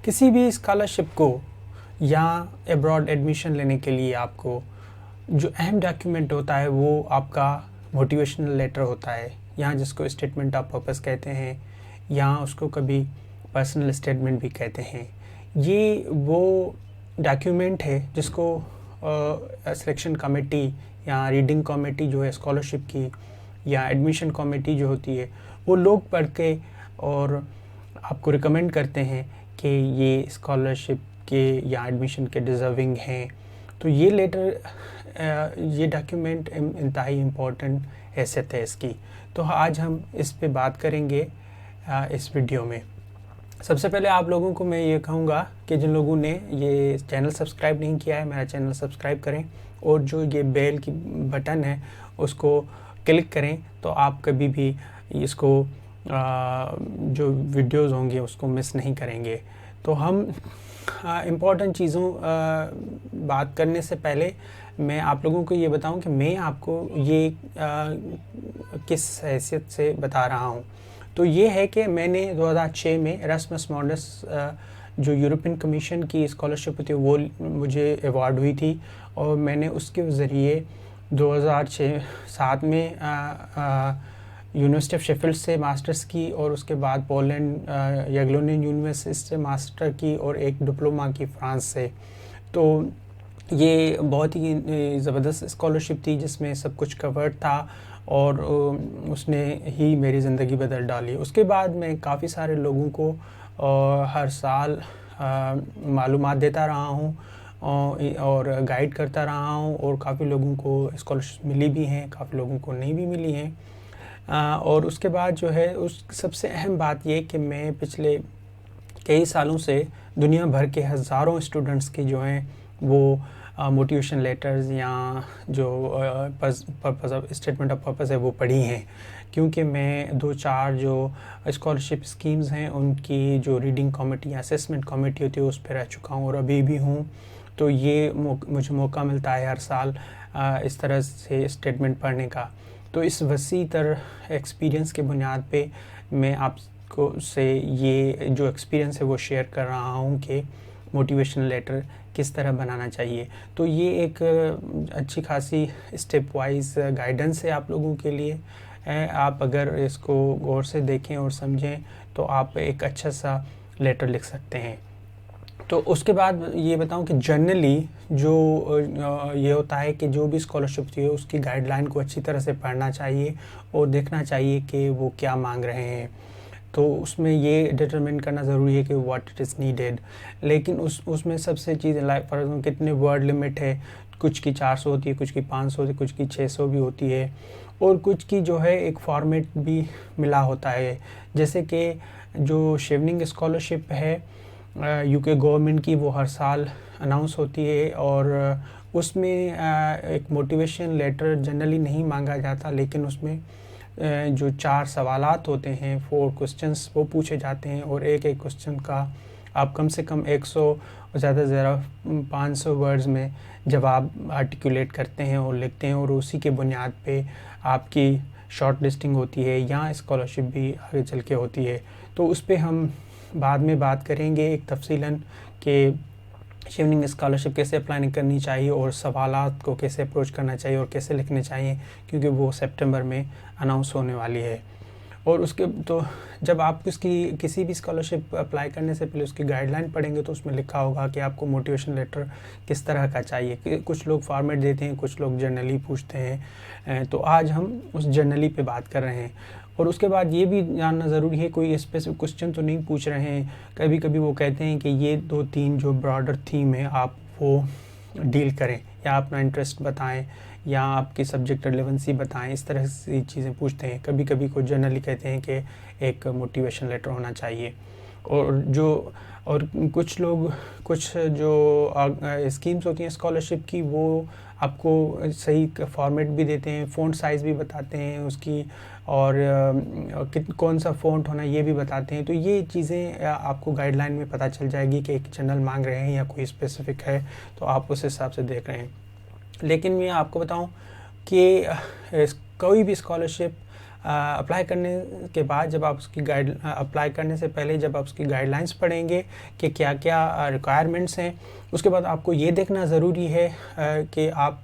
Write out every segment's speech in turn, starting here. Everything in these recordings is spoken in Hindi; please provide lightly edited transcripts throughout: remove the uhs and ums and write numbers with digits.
किसी भी स्कॉलरशिप को या अब्रॉड एडमिशन लेने के लिए आपको जो अहम डॉक्यूमेंट होता है वो आपका मोटिवेशनल लेटर होता है, यहाँ जिसको स्टेटमेंट ऑफ पर्पस कहते हैं, या उसको कभी पर्सनल स्टेटमेंट भी कहते हैं। ये वो डॉक्यूमेंट है जिसको सिलेक्शन कमेटी या रीडिंग कमेटी जो है स्कॉलरशिप की, या एडमिशन कमेटी जो होती है, वो लोग पढ़ के और आपको रिकमेंड करते हैं कि ये स्कॉलरशिप के या एडमिशन के डिज़र्विंग हैं। तो ये लेटर, ये डॉक्यूमेंट इंतहाई इम्पोर्टेंट हैसियत है इसकी। तो आज हम इस पे बात करेंगे इस वीडियो में। सबसे पहले आप लोगों को मैं ये कहूँगा कि जिन लोगों ने ये चैनल सब्सक्राइब नहीं किया है, मेरा चैनल सब्सक्राइब करें और जो ये बेल की बटन है उसको क्लिक करें, तो आप कभी भी इसको जो वीडियोस होंगे उसको मिस नहीं करेंगे। तो हम इम्पॉर्टेंट चीज़ों बात करने से पहले मैं आप लोगों को ये बताऊं कि मैं आपको ये किस हैसियत से बता रहा हूं। तो ये है कि मैंने 2006 में एरास्मस मॉन्डस जो यूरोपियन कमीशन की स्कॉलरशिप होती है वो मुझे अवार्ड हुई थी, और मैंने उसके ज़रिए 2006-07 में यूनिवर्सिटी ऑफ शेफील्ड से मास्टर्स की, और उसके बाद पोलैंड जैगलोनियन यूनिवर्सिटी से मास्टर की, और एक डिप्लोमा की फ्रांस से। तो ये बहुत ही ज़बरदस्त स्कॉलरशिप थी जिसमें सब कुछ कवर्ड था, और उसने ही मेरी ज़िंदगी बदल डाली। उसके बाद मैं काफ़ी सारे लोगों को हर साल मालूमात देता रहा हूँ और गाइड करता रहा हूँ, और काफ़ी लोगों को स्कॉलरशिप मिली भी हैं, काफ़ी लोगों को नहीं भी मिली हैं। और उसके बाद जो है उस सबसे अहम बात ये कि मैं पिछले कई सालों से दुनिया भर के हज़ारों स्टूडेंट्स की जो हैं वो मोटिवेशन लेटर्स या जो स्टेटमेंट ऑफ पर्पस है वो पढ़ी हैं, क्योंकि मैं 2-4 जो स्कॉलरशिप स्कीम्स हैं उनकी जो रीडिंग कमेटी या असेसमेंट कमेटी होती है उस पर रह चुका हूँ और अभी भी हूँ। तो ये मुझे मौका मिलता है हर साल इस तरह से स्टेटमेंट पढ़ने का। तो इस वसी तर एक्सपीरियंस के बुनियाद पे मैं आपको से ये जो एक्सपीरियंस है वो शेयर कर रहा हूँ कि मोटिवेशनल लेटर किस तरह बनाना चाहिए। तो ये एक अच्छी खासी स्टेप वाइज गाइडेंस है आप लोगों के लिए। आप अगर इसको गौर से देखें और समझें तो आप एक अच्छा सा लेटर लिख सकते हैं। तो उसके बाद ये बताऊं कि जनरली जो ये होता है कि जो भी स्कॉलरशिप थी उसकी गाइडलाइन को अच्छी तरह से पढ़ना चाहिए और देखना चाहिए कि वो क्या मांग रहे हैं। तो उसमें ये डिटरमिन करना ज़रूरी है कि व्हाट इट इज़ नीडेड। लेकिन उसमें सबसे चीज़ें लाइक फॉर एग्जाम्पल कितने वर्ड लिमिट है, कुछ की 400 होती है, कुछ की 500 होती है, कुछ की 600 भी होती है, और कुछ की जो है एक फॉर्मेट भी मिला होता है। जैसे कि जो शेवनिंग स्कॉलरशिप है यूके गवर्नमेंट की, वो हर साल अनाउंस होती है, और उसमें एक मोटिवेशन लेटर जनरली नहीं मांगा जाता, लेकिन उसमें जो 4 सवालात होते हैं, 4 क्वेश्चंस वो पूछे जाते हैं, और एक क्वेश्चन का आप कम से कम 100 और ज़्यादा से ज़्यादा 500 वर्ड्स में जवाब आर्टिकुलेट करते हैं और लिखते हैं, और उसी के बुनियाद पे आपकी शॉर्ट लिस्टिंग होती है या स्कॉलरशिप भी आगे चल के होती है। तो उस पर हम बाद में बात करेंगे एक तफसीलन कि शेवनिंग स्कॉलरशिप कैसे अप्लाई करनी चाहिए और सवालात को कैसे अप्रोच करना चाहिए और कैसे लिखने चाहिए, क्योंकि वो सितंबर में अनाउंस होने वाली है। और उसके तो जब आप उसकी किसी भी स्कॉलरशिप अप्लाई करने से पहले उसकी गाइडलाइन पढ़ेंगे तो उसमें लिखा होगा कि आपको मोटिवेशन लेटर किस तरह का चाहिए। कुछ लोग फॉर्मेट देते हैं, कुछ लोग जनरली पूछते हैं। तो आज हम उस जनरली पे बात कर रहे हैं। और उसके बाद ये भी जानना ज़रूरी है कोई स्पेसिफिक क्वेश्चन तो नहीं पूछ रहे हैं। कभी कभी वो कहते हैं कि ये 2-3 जो ब्रॉडर थीम है आप वो डील करें, या अपना इंटरेस्ट बताएं, या आपकी सब्जेक्ट रिलेवेंसी बताएं, इस तरह की चीज़ें पूछते हैं। कभी कभी को जनरली कहते हैं कि एक मोटिवेशन लेटर होना चाहिए। और कुछ लोग कुछ जो स्कीम्स होती हैं स्कॉलरशिप की वो आपको सही फॉर्मेट भी देते हैं, फ़ॉन्ट साइज़ भी बताते हैं उसकी, और कौन सा फ़ॉन्ट होना ये भी बताते हैं। तो ये चीज़ें आपको गाइडलाइन में पता चल जाएगी कि एक जनरल मांग रहे हैं या कोई स्पेसिफिक है, तो आप उस हिसाब से देख रहे हैं। लेकिन मैं आपको बताऊं कि कोई भी स्कॉलरशिप अप्लाई करने के बाद जब आप उसकी अप्लाई करने से पहले जब आप उसकी गाइडलाइंस पढ़ेंगे कि क्या क्या रिक्वायरमेंट्स हैं, उसके बाद आपको ये देखना ज़रूरी है कि आप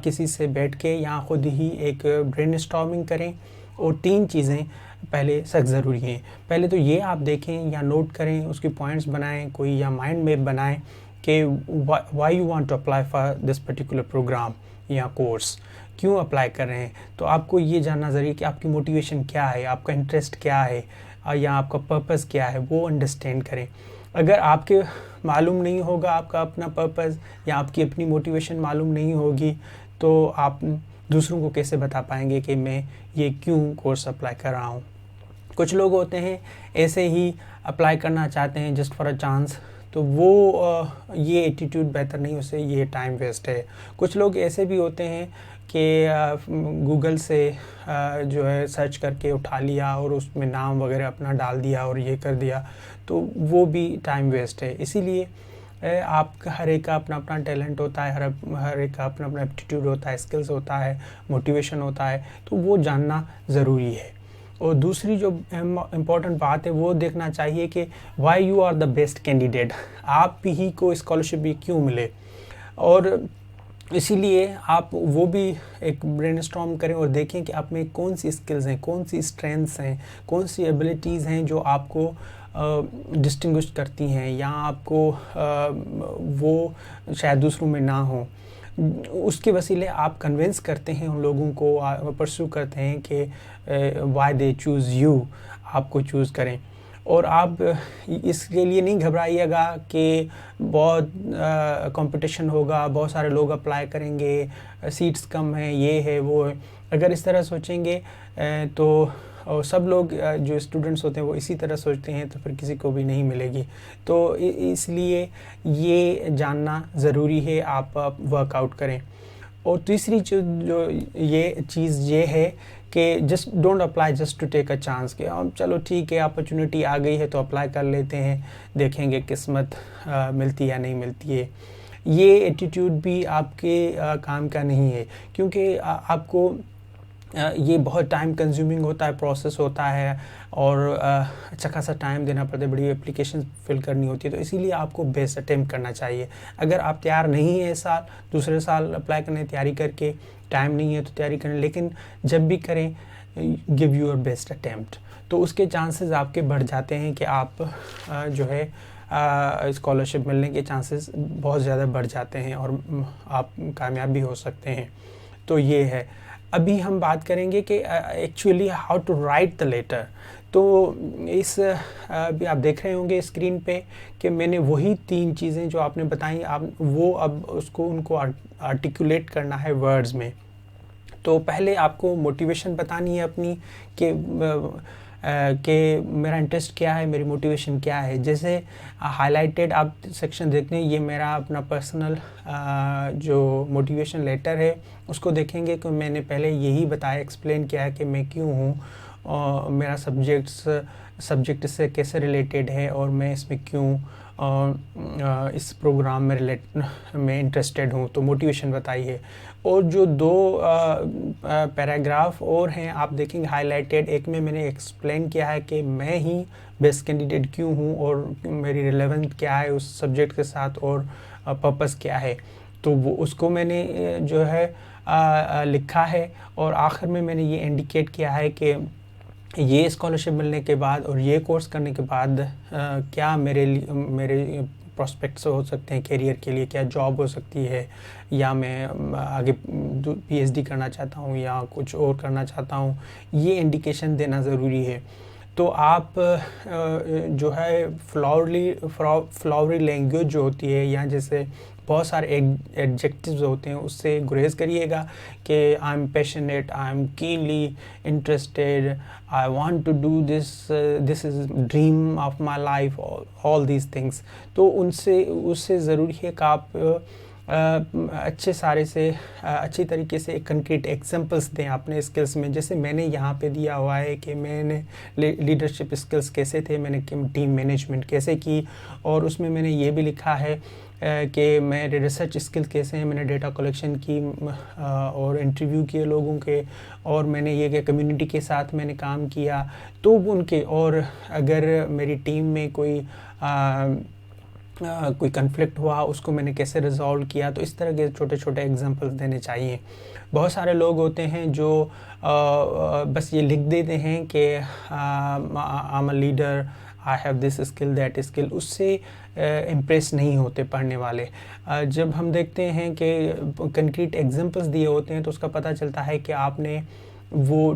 किसी से बैठ के या ख़ुद ही एक ब्रेनस्टॉर्मिंग करें। और 3 चीज़ें पहले सख्त ज़रूरी हैं। पहले तो ये आप देखें या नोट करें, उसकी पॉइंट्स बनाएं कोई, या माइंड मैप बनाएं कि why you want to apply for this particular program या कोर्स, क्यों अप्लाई कर रहे हैं। तो आपको ये जानना ज़रूरी है कि आपकी मोटिवेशन क्या है, आपका इंटरेस्ट क्या है, या आपका पर्पस क्या है, वो अंडरस्टैंड करें। अगर आपके मालूम नहीं होगा आपका अपना पर्पस या आपकी अपनी मोटिवेशन मालूम नहीं होगी, तो आप दूसरों को कैसे बता पाएंगे कि मैं ये क्यों कोर्स अप्लाई कर रहा हूँ। कुछ लोग होते हैं ऐसे ही अप्लाई करना चाहते हैं जस्ट फॉर अ चांस, तो वो ये एटीट्यूड बेहतर नहीं, उससे ये टाइम वेस्ट है। कुछ लोग ऐसे भी होते हैं कि गूगल से जो है सर्च करके उठा लिया और उसमें नाम वगैरह अपना डाल दिया और ये कर दिया, तो वो भी टाइम वेस्ट है। इसीलिए आप हर एक का अपना अपना टैलेंट होता है, हर एक का अपना अपना एप्टीट्यूड होता है, स्किल्स होता है, मोटिवेशन होता है, तो वो जानना ज़रूरी है। और दूसरी जो इम्पॉर्टेंट बात है वो देखना चाहिए कि why you are the best candidate, आप ही को स्कॉलरशिप भी क्यों मिले। और इसीलिए आप वो भी एक ब्रेनस्टॉर्म करें और देखें कि आप में कौन सी स्किल्स हैं, कौन सी स्ट्रेंथ्स हैं, कौन सी एबिलिटीज़ हैं जो आपको डिस्टिंग्विश करती हैं या आपको वो शायद दूसरों में ना हो। उसके वसीले आप कन्विंस करते हैं उन लोगों को, परस्यू करते हैं कि वाई दे चूज़ यू, आपको चूज़ करें। और आप इसके लिए नहीं घबराइएगा कि बहुत कंपटीशन होगा, बहुत सारे लोग अप्लाई करेंगे, सीट्स कम हैं, ये है वो है। अगर इस तरह सोचेंगे तो और सब लोग जो स्टूडेंट्स होते हैं वो इसी तरह सोचते हैं, तो फिर किसी को भी नहीं मिलेगी। तो इसलिए ये जानना ज़रूरी है, आप वर्कआउट करें। और तीसरी जो ये चीज़ ये है कि just don't apply just to take a chance, कि हम चलो ठीक है अपॉर्चुनिटी आ गई है तो अप्लाई कर लेते हैं, देखेंगे किस्मत मिलती या नहीं मिलती है। ये एटीट्यूड भी आपके काम का नहीं है, क्योंकि आपको ये बहुत टाइम कंज्यूमिंग होता है, प्रोसेस होता है और अच्छा खासा टाइम देना पड़ता है, बड़ी एप्लीकेशन फिल करनी होती है। तो इसीलिए आपको बेस्ट अटेम्प्ट करना चाहिए। अगर आप तैयार नहीं है इस साल, दूसरे साल अप्लाई करने की तैयारी करके, टाइम नहीं है तो तैयारी करें, लेकिन जब भी करें गिव योर बेस्ट अटेम्प्ट, तो उसके चांसेस आपके बढ़ जाते हैं कि आप जो है स्कॉलरशिप मिलने के चांसेस बहुत ज़्यादा बढ़ जाते हैं और आप कामयाब भी हो सकते हैं। तो ये है। अभी हम बात करेंगे कि actually how to write the letter. तो इस अभी आप देख रहे होंगे स्क्रीन पे कि मैंने वही 3 चीज़ें जो आपने बताई, आप वो अब उसको उनको आर्टिकुलेट करना है वर्ड्स में। तो पहले आपको मोटिवेशन बतानी है अपनी कि मेरा इंटरेस्ट क्या है, मेरी मोटिवेशन क्या है। जैसे हाईलाइटेड आप सेक्शन देखते हैं, ये मेरा अपना पर्सनल जो मोटिवेशन लेटर है उसको देखेंगे कि मैंने पहले यही बताया, एक्सप्लेन किया है कि मैं क्यों हूँ, मेरा सब्जेक्ट से कैसे रिलेटेड है और मैं इसमें क्यों इस प्रोग्राम में इंटरेस्टेड हूँ, तो मोटिवेशन बताई है। और जो 2 पैराग्राफ और हैं आप देखेंगे हाईलाइटेड, एक में मैंने एक्सप्लेन किया है कि मैं ही बेस्ट कैंडिडेट क्यों हूँ और मेरी रिलेवेंस क्या है उस सब्जेक्ट के साथ और पर्पस क्या है, तो वो उसको मैंने जो है लिखा है। और आखिर में मैंने ये इंडिकेट किया है कि ये स्कॉलरशिप मिलने के बाद और ये कोर्स करने के बाद क्या मेरे प्रोस्पेक्ट्स हो सकते हैं करियर के लिए, क्या जॉब हो सकती है, या मैं आगे पीएचडी करना चाहता हूँ या कुछ और करना चाहता हूँ, ये इंडिकेशन देना ज़रूरी है। तो आप जो है फ्लावरी लैंग्वेज जो होती है, या जैसे बहुत सारे एडजेक्टिव्स होते हैं, उससे गुरेज करिएगा कि I am passionate, I am keenly interested, I want to do this is dream of my life, all these things. तो उससे ज़रूरी है कि आप अच्छे सारे से अच्छी तरीके से एक कंक्रीट एग्जांपल्स दें अपने स्किल्स में। जैसे मैंने यहाँ पे दिया हुआ है कि मैंने लीडरशिप स्किल्स कैसे थे, मैंने टीम मैनेजमेंट कैसे की, और उसमें मैंने ये भी लिखा है कि मेरे रिसर्च स्किल कैसे हैं, मैंने डेटा कलेक्शन की और इंटरव्यू किए लोगों के, और मैंने ये कि कम्युनिटी के साथ मैंने काम किया तो उनके, और अगर मेरी टीम में कोई कन्फ्लिक्ट हुआ उसको मैंने कैसे रिजॉल्व किया। तो इस तरह के छोटे छोटे एग्जांपल्स देने चाहिए। बहुत सारे लोग होते हैं जो बस ये लिख देते हैं कि I am a leader, I have this skill that skill, उससे इम्प्रेस नहीं होते पढ़ने वाले। जब हम देखते हैं कि कंक्रीट एग्जांपल्स दिए होते हैं तो उसका पता चलता है कि आपने वो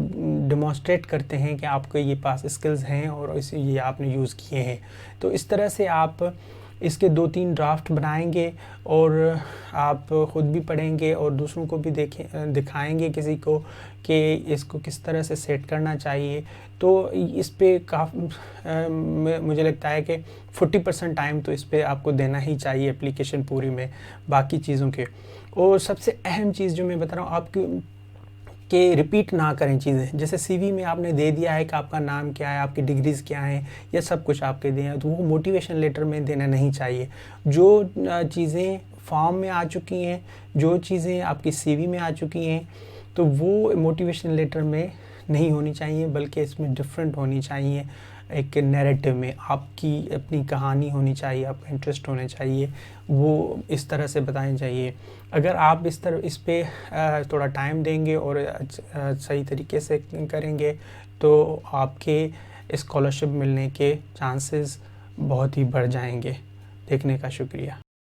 डेमोंस्ट्रेट करते हैं कि आपके ये पास स्किल्स हैं और इसे ये आपने यूज़ किए हैं। तो इस तरह से आप इसके 2-3 ड्राफ्ट बनाएंगे और आप ख़ुद भी पढ़ेंगे और दूसरों को भी दिखाएंगे किसी को कि इसको किस तरह से सेट करना चाहिए। तो इस पे मुझे लगता है कि 40% टाइम तो इस पे आपको देना ही चाहिए एप्लीकेशन पूरी में, बाकी चीज़ों के। और सबसे अहम चीज़ जो मैं बता रहा हूँ आपकी कि रिपीट ना करें चीज़ें। जैसे सीवी में आपने दे दिया है कि आपका नाम क्या है, आपकी डिग्रीज़ क्या हैं, ये सब कुछ आपके दिए हैं, तो वो मोटिवेशन लेटर में देना नहीं चाहिए। जो चीज़ें फॉर्म में आ चुकी हैं, जो चीज़ें आपकी सीवी में आ चुकी हैं, तो वो मोटिवेशन लेटर में नहीं होनी चाहिए, बल्कि इसमें डिफरेंट होनी चाहिए। एक नैरेटिव में आपकी अपनी कहानी होनी चाहिए, आपका इंटरेस्ट होना चाहिए, वो इस तरह से बतानी चाहिए। अगर आप इस पे थोड़ा टाइम देंगे और सही तरीके से करेंगे तो आपके स्कॉलरशिप मिलने के चांसेस बहुत ही बढ़ जाएंगे। देखने का शुक्रिया।